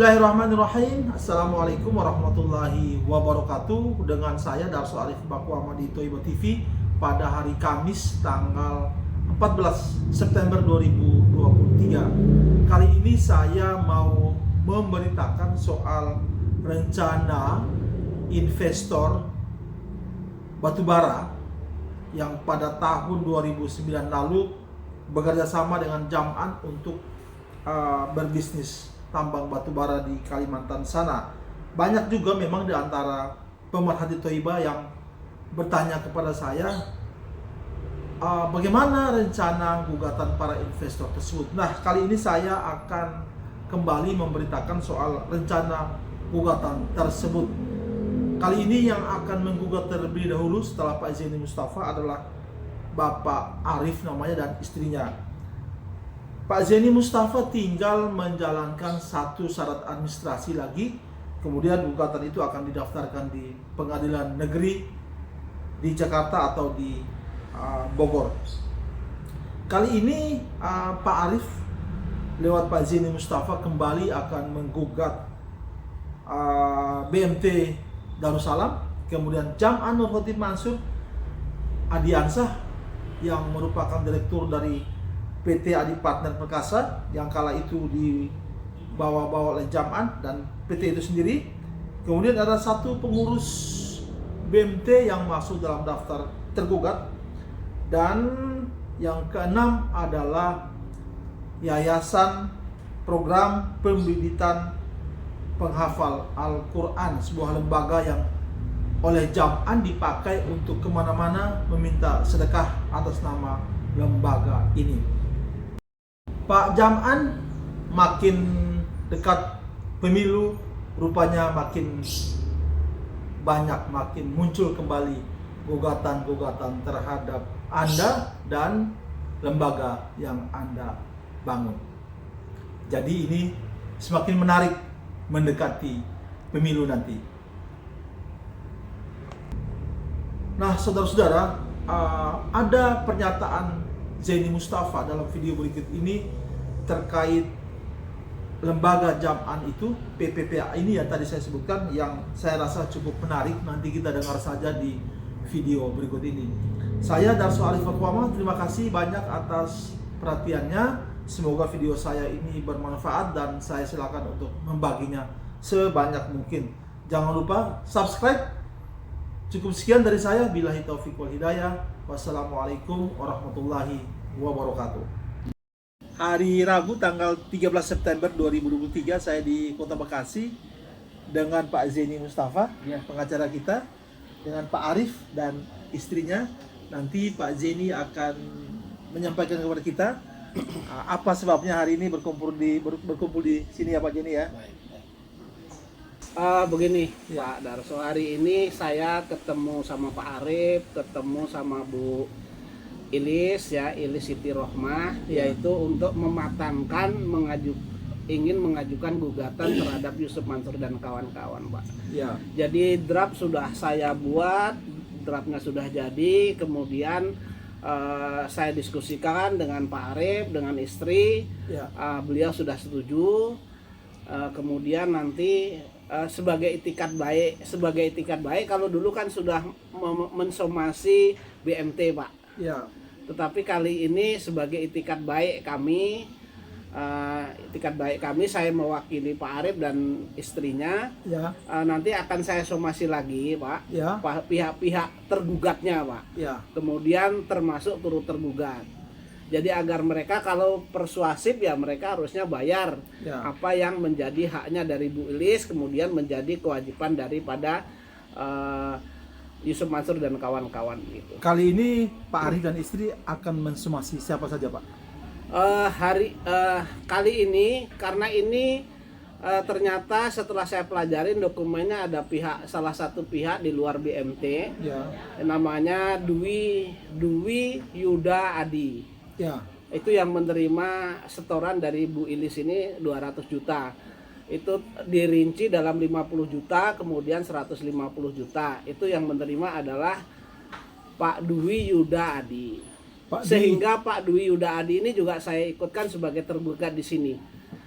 Bismillahirrahmanirrahim. Assalamualaikum warahmatullahi wabarakatuh. Dengan saya Darso Arif Bakwama di Toiba TV pada hari Kamis tanggal 14 September 2023. Kali ini saya mau memberitakan soal rencana investor batubara yang pada tahun 2009 lalu bekerja sama dengan Jam'an untuk berbisnis tambang batubara di Kalimantan sana. Banyak juga memang di antara pemerhati Toiba yang bertanya kepada saya, bagaimana rencana gugatan para investor tersebut. Nah, kali ini saya akan kembali memberitakan soal rencana gugatan tersebut. Kali ini yang akan menggugat terlebih dahulu setelah Pak Zaini Mustafa adalah Bapak Arif namanya dan istrinya. Pak Zaini Mustafa tinggal menjalankan satu syarat administrasi lagi, kemudian gugatan itu akan didaftarkan di pengadilan negeri di Jakarta atau di Bogor. Kali ini Pak Arif lewat Pak Zaini Mustafa kembali akan menggugat BMT Darussalam, kemudian Jam'an Nur Khotim Mansur Adiansah yang merupakan direktur dari PT Adi Partner Perkasa yang kala itu dibawa-bawa oleh Jam'an dan PT itu sendiri. Kemudian ada satu pengurus BMT yang masuk dalam daftar tergugat, dan yang keenam adalah Yayasan Program Pembibitan Penghafal Al-Quran, sebuah lembaga yang oleh Jam'an dipakai untuk kemana-mana meminta sedekah atas nama lembaga ini. Pak Jam'an makin dekat pemilu, rupanya makin banyak, makin muncul kembali gugatan-gugatan terhadap Anda dan lembaga yang Anda bangun. Jadi ini semakin menarik mendekati pemilu nanti. Nah, saudara-saudara, ada pernyataan Zaini Mustafa dalam video berikut ini terkait lembaga Jam'an itu, PPPA ini yang tadi saya sebutkan, yang saya rasa cukup menarik. Nanti kita dengar saja di video berikut ini. Saya Darso Arif Bakwama, terima kasih banyak atas perhatiannya. Semoga video saya ini bermanfaat dan saya silakan untuk membaginya sebanyak mungkin. Jangan lupa subscribe. Cukup sekian dari saya. Billahi taufiq wal hidayah. Wassalamualaikum warahmatullahi wabarakatuh. Hari Rabu tanggal 13 September 2023 saya di Kota Bekasi dengan Pak Zaini Mustafa, pengacara kita, dengan Pak Arif dan istrinya. Nanti Pak Zaini akan menyampaikan kepada kita apa sebabnya hari ini berkumpul di sini ya Pak Zaini ya. Begini Pak Darso, hari ini saya ketemu sama Pak Arif, ketemu sama Bu Ilis ya, Ilis Siti Rohmah, yaitu untuk mematangkan ingin mengajukan gugatan terhadap Yusuf Mansur dan kawan-kawan Pak. Ya. Jadi draft sudah saya buat, draftnya sudah jadi, kemudian saya diskusikan dengan Pak Arif, dengan istri, beliau sudah setuju. Kemudian nanti sebagai itikat baik, kalau dulu kan sudah mensomasi BMT Pak. Ya. Tetapi kali ini sebagai itikat baik kami, saya mewakili Pak Arif dan istrinya. Ya. Nanti akan saya somasi lagi Pak. Ya. Pihak-pihak tergugatnya Pak. Ya. Kemudian termasuk turut tergugat. Jadi agar mereka kalau persuasif ya mereka harusnya bayar apa yang menjadi haknya dari Bu Ilis, kemudian menjadi kewajiban daripada Yusuf Mansur dan kawan-kawan gitu. Kali ini Pak Arif dan istri akan mensomasi siapa saja Pak? Kali ini karena ini ternyata setelah saya pelajarin dokumennya ada salah satu pihak di luar BMT, namanya Dwi Yuda Adi. Ya. Itu yang menerima setoran dari Bu Ilis ini 200 juta. Itu dirinci dalam 50 juta, kemudian 150 juta. Itu yang menerima adalah Pak Dwi Yuda Adi. Sehingga Pak Dwi Yuda Adi ini juga saya ikutkan sebagai tergugat di sini.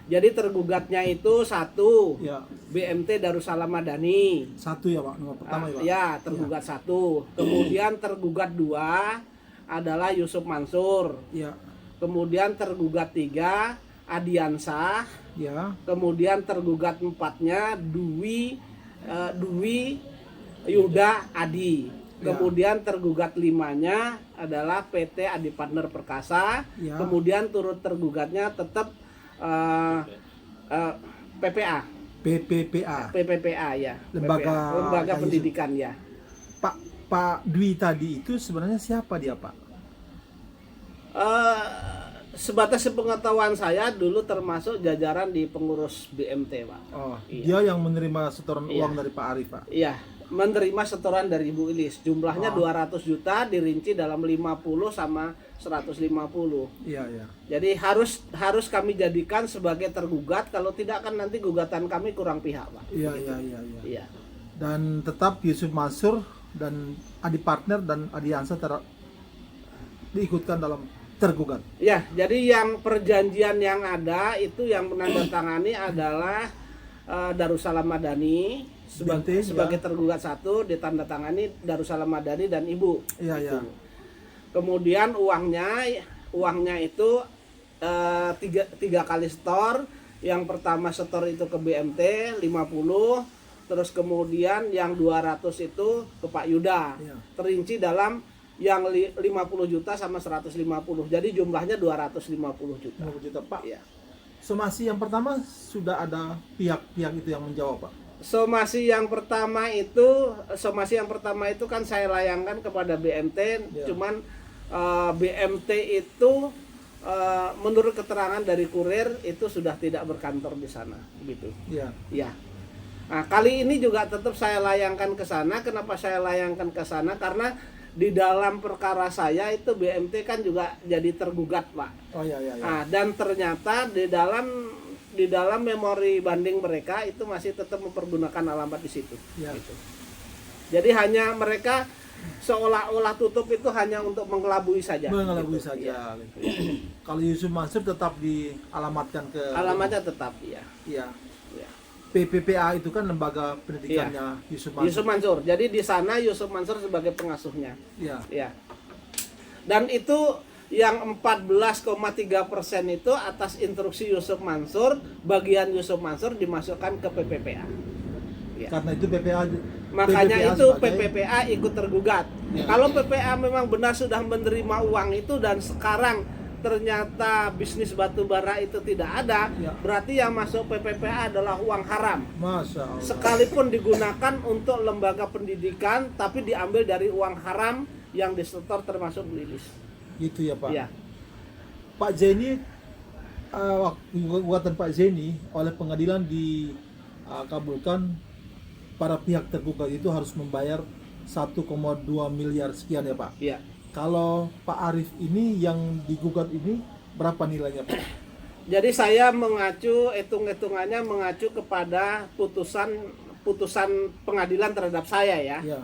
Jadi tergugatnya itu satu Ya. BMT Darussalam Madani. Satu ya Pak, nomor pertama ya Pak. Ya, tergugat satu. Kemudian tergugat dua adalah Yusuf Mansur. Ya. Kemudian tergugat tiga Adiansah. Ya. Kemudian tergugat empatnya Dwi Yuda Adi. Ya. Kemudian tergugat limanya adalah PT Adi Partner Perkasa. Ya. Kemudian turut tergugatnya tetap PPA. PPPA ya. Lembaga Lembaga Kayu. Pendidikan ya. Pak Dwi tadi itu sebenarnya siapa dia Pak? Sebatas sepengetahuan saya dulu termasuk jajaran di pengurus BMT, Pak. Oh, Iya. dia yang menerima setoran Iya. uang dari Pak Arif Pak. Iya, menerima setoran dari Ibu Ilis. Jumlahnya 200 juta dirinci dalam 50 sama 150. Iya, iya. Jadi harus kami jadikan sebagai tergugat, kalau tidak kan nanti gugatan kami kurang pihak, Pak. Iya, Begitu. iya, iya, iya. Iya. Dan tetap Yusuf Mansur dan Adi Partner dan Adiansa diikutkan dalam tergugat. Ya, jadi yang perjanjian yang ada itu yang menandatangani adalah Darussalam Madani BMT, sebagai ya. tergugat satu, ditandatangani Darussalam Madani dan Ibu. Iya, iya. Gitu. Kemudian uangnya itu tiga kali setor. Yang pertama setor itu ke BMT 50, terus kemudian yang 200 itu ke Pak Yuda. Iya. Terinci dalam yang 50 juta sama 150. Jadi jumlahnya 250 juta. 50 juta Pak. Iya. Somasi yang pertama sudah ada pihak-pihak itu yang menjawab Pak. Somasi yang pertama itu kan saya layangkan kepada BMT, Ya. cuman BMT itu menurut keterangan dari kurir itu sudah tidak berkantor di sana, gitu. Iya. Ya. Nah, kali ini juga tetap saya layangkan ke sana. Kenapa saya layangkan ke sana? Karena di dalam perkara saya itu BMT kan juga jadi tergugat, Pak. Oh iya, iya, iya. Nah, dan ternyata di dalam memori banding mereka itu masih tetap mempergunakan alamat di situ. Ya. Gitu. Jadi hanya mereka seolah-olah tutup itu hanya untuk mengelabui saja. Mengelabui gitu. saja. Ya. Gitu. Kalau Yusuf Mansur tetap dialamatkan ke Alamatnya tetap ya. Iya. Ya. PPPA itu kan lembaga pendidikannya Yusuf Mansur. Yusuf Mansur. Jadi di sana Yusuf Mansur sebagai pengasuhnya. Iya. Ya. Dan itu yang 14,3% itu atas instruksi Yusuf Mansur, bagian Yusuf Mansur dimasukkan ke PPPA. Ya. Karena itu PPA. Makanya PPPA itu sebagai- PPPA ikut tergugat. Ya. Kalau PPA memang benar sudah menerima uang itu dan sekarang ternyata bisnis batu bara itu tidak ada, Ya. berarti yang masuk PPPA adalah uang haram. Masya Allah. Sekalipun digunakan untuk lembaga pendidikan, tapi diambil dari uang haram yang disetor termasuk Bu Ilis. Gitu ya Pak. Ya. Pak Zeni, gugatan Pak Zeni oleh pengadilan dikabulkan, para pihak tergugat itu harus membayar 1,2 miliar sekian ya Pak. Iya. Kalau Pak Arif ini yang digugat ini berapa nilainya Pak? Jadi saya hitung-hitungannya mengacu kepada putusan pengadilan terhadap saya ya. Ya.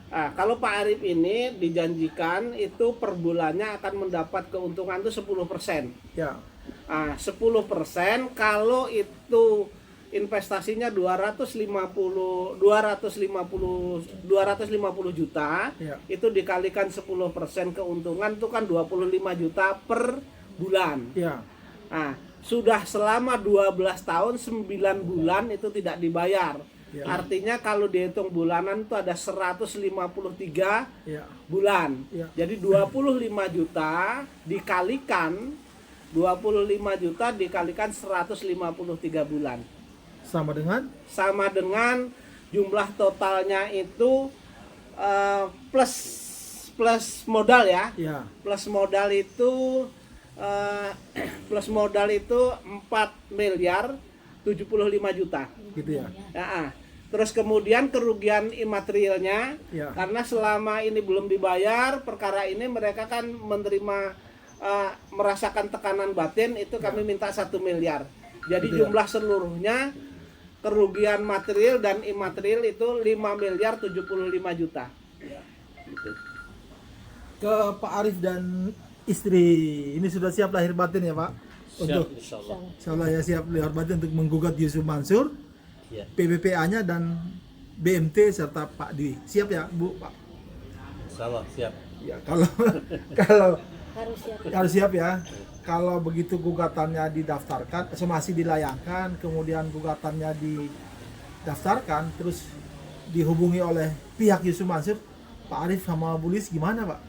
Nah, kalau Pak Arif ini dijanjikan itu per bulannya akan mendapat keuntungan itu 10%. Ya. Nah, 10% kalau itu investasinya 250 juta, Ya. itu dikalikan 10% keuntungan itu kan 25 juta per bulan. Ya. Nah, sudah selama 12 tahun 9 bulan itu tidak dibayar. Ya. Artinya kalau dihitung bulanan itu ada 153 Ya. bulan. Ya. Jadi 25 juta dikalikan 153 bulan. Sama dengan Jumlah totalnya itu plus modal ya. ya. Plus modal itu 4 miliar 75 juta. Gitu ya. Ya, terus kemudian kerugian imaterialnya, Ya. karena selama ini belum dibayar perkara ini, mereka kan merasakan tekanan batin, itu kami minta 1 miliar. Jadi Gitu ya. jumlah seluruhnya kerugian material dan imaterial itu 5 miliar 75 juta. Gitu. Ke Pak Arif dan istri, ini sudah siap lahir batin ya Pak? untuk Insya Allah. insyaallah ya siap dihormati untuk menggugat Yusuf Mansur, Ya. PBPA-nya dan BMT serta Pak Dwi. Siap ya, Bu, Pak? Insya Allah siap. Ya, kalau kalau Harus siap. harus siap ya. Kalau begitu gugatannya didaftarkan, somasi dilayangkan, kemudian gugatannya didaftarkan, terus dihubungi oleh pihak Yusuf Mansur, Pak Arief sama Bu Lis gimana, Pak?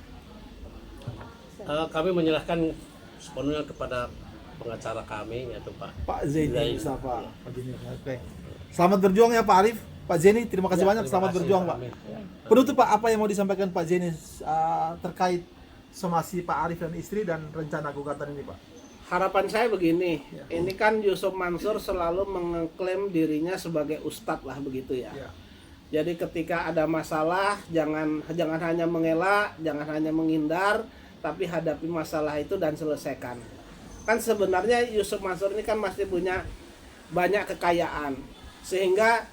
Kami menyerahkan sepenuhnya kepada pengacara kami yaitu Pak Zeni Zaini. Mustafa. Pak Zeni, oke. Selamat berjuang ya Pak Arief. Pak Zeni, terima kasih banyak. Terima Selamat kasih, berjuang, Pak. amin. Penutup Pak, apa yang mau disampaikan Pak Zeni terkait somasi Pak Arief dan istri dan rencana gugatan ini, Pak? Harapan saya begini, ini kan Yusuf Mansur selalu mengklaim dirinya sebagai ustadz lah begitu ya. Ya. Jadi ketika ada masalah jangan hanya mengelak, jangan hanya menghindar, tapi hadapi masalah itu dan selesaikan. Kan sebenarnya Yusuf Mansur ini kan masih punya banyak kekayaan, sehingga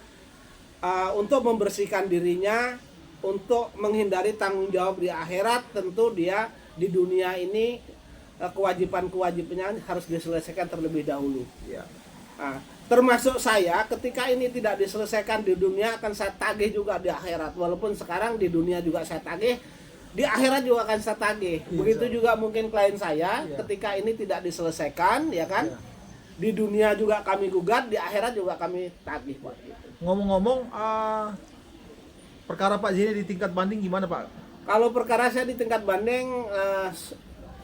untuk membersihkan dirinya, untuk menghindari tanggung jawab di akhirat, tentu dia di dunia ini kewajiban-kewajibannya harus diselesaikan terlebih dahulu. Ya. Nah, termasuk saya, ketika ini tidak diselesaikan di dunia akan saya tagih juga di akhirat. Walaupun sekarang di dunia juga saya tagih, di akhirat juga akan saya tagih. Begitu juga mungkin klien saya, ketika ini tidak diselesaikan, ya kan? Di dunia juga kami gugat, di akhirat juga kami tagih, Pak. Ngomong-ngomong, perkara Pak Zeni di tingkat banding gimana, Pak? Kalau perkara saya di tingkat banding,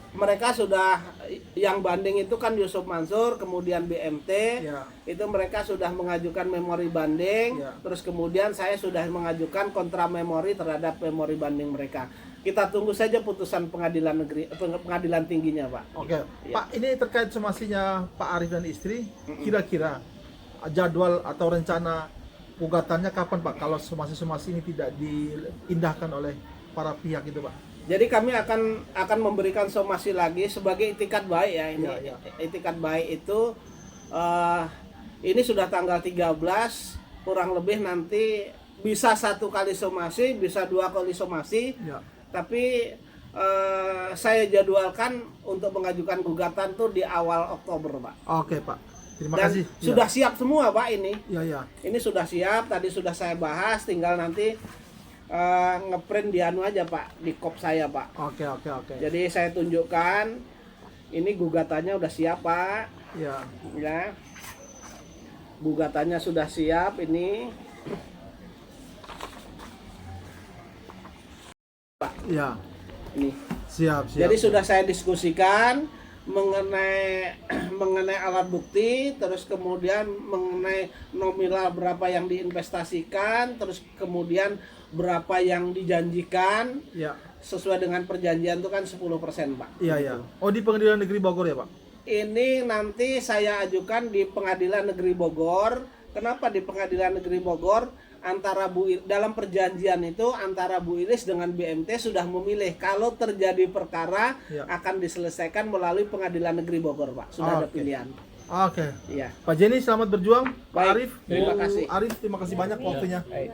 mereka sudah, yang banding itu kan Yusuf Mansur, kemudian BMT, Ya. itu mereka sudah mengajukan memori banding, Ya. terus kemudian saya sudah mengajukan kontra memori terhadap memori banding mereka. Kita tunggu saja putusan pengadilan negeri, pengadilan tingginya, Pak. Oke, Ya. Pak, ini terkait somasinya Pak Arief dan istri, kira-kira jadwal atau rencana gugatannya kapan, Pak? Kalau somasi-somasi ini tidak diindahkan oleh para pihak itu, Pak? Jadi kami akan memberikan somasi lagi sebagai itikat baik ya ini. Ya, ya. Itikat baik itu ini sudah tanggal 13, kurang lebih nanti bisa 1 kali somasi, bisa 2 kali somasi. Ya. Tapi saya jadwalkan untuk mengajukan gugatan tuh di awal Oktober, Pak. Oke, Pak. Terima Dan kasih. sudah siap semua, Pak, ini. Ya, ya. Ini sudah siap, tadi sudah saya bahas, tinggal nanti ngeprint di anu aja, Pak, di kop saya, Pak. Oke, oke, oke. Jadi saya tunjukkan ini gugatannya udah siap, Pak. Ya. Ya. Gugatannya sudah siap ini. Pak, Ya. ini. Siap, siap. Jadi sudah saya diskusikan mengenai alat bukti, terus kemudian mengenai nominal berapa yang diinvestasikan, terus kemudian berapa yang dijanjikan. Ya. Sesuai dengan perjanjian itu kan 10%, Pak. Iya, ya. Oh, di Pengadilan Negeri Bogor ya, Pak? Ini nanti saya ajukan di Pengadilan Negeri Bogor. Kenapa di Pengadilan Negeri Bogor? Dalam perjanjian itu antara Bu Ilis dengan BMT sudah memilih kalau terjadi perkara Ya. akan diselesaikan melalui Pengadilan Negeri Bogor, Pak. Sudah ada Oke. pilihan. Oke. Iya. Pak Jenny, selamat berjuang. Pak Baik, Arief, terima Bu kasih. Arief, terima kasih banyak waktunya. Baik.